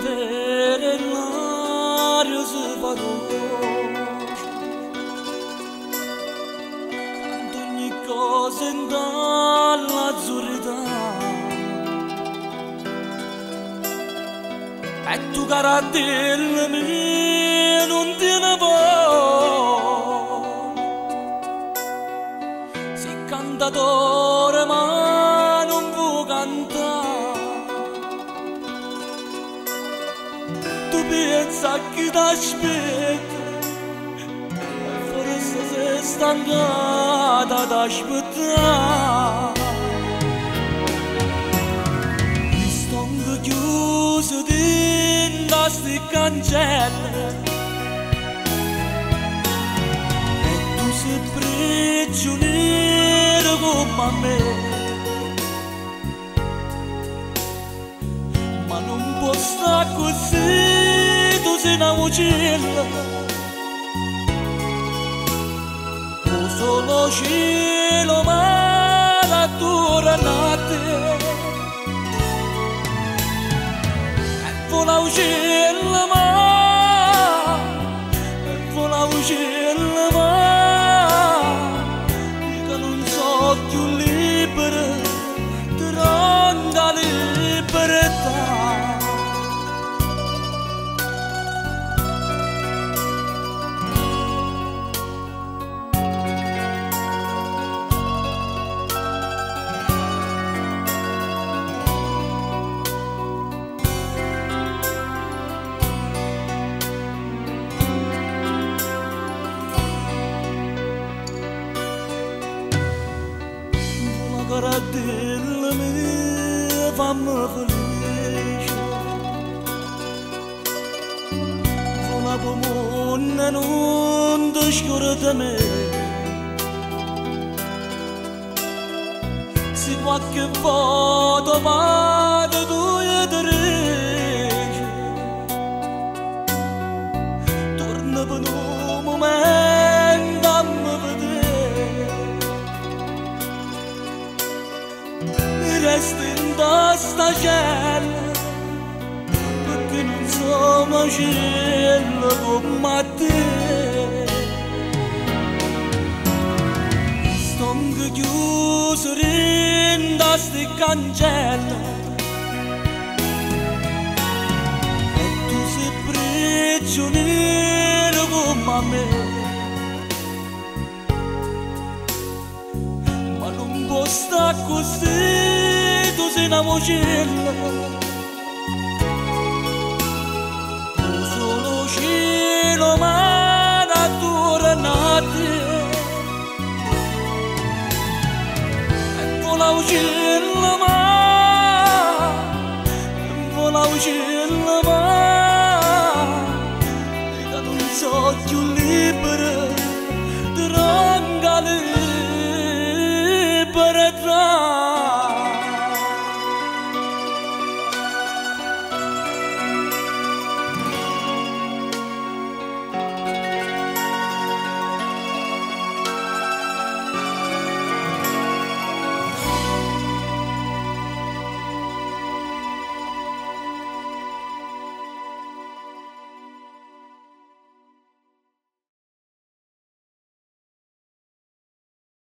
vedere l'aria si fa rossa, quando ogni cosa è dall'azzurrità e tu carattere mio non te ne vuoi. Sei cantatore ma non può cantare, tu pensa che ti aspetta e forse sei stancata ad aspettare. Chiuso dentro sti cancelli e tu sei prigioniero come me, ma non può stare così, tu sei una uccella, tu solo cielo ma la tua notte. Vola uccello ma, vola uccello ma, che non so più libero, tanta libertà. Carattere mio fammi felice, una pomona non ti scorda me, se qualche volta vado tu e ti regi, torna per un momento a me vedere. Resta in sta cella perché non sono cielo come te. Sto chiuso dentro sti cancelli e tu sei prigioniero come me, ma non può stare così, tu sei una uccella, tu solo cielo ma la tua notte. E vola uccello ma, vola uccello ma, che non so più libero, tanta libertà.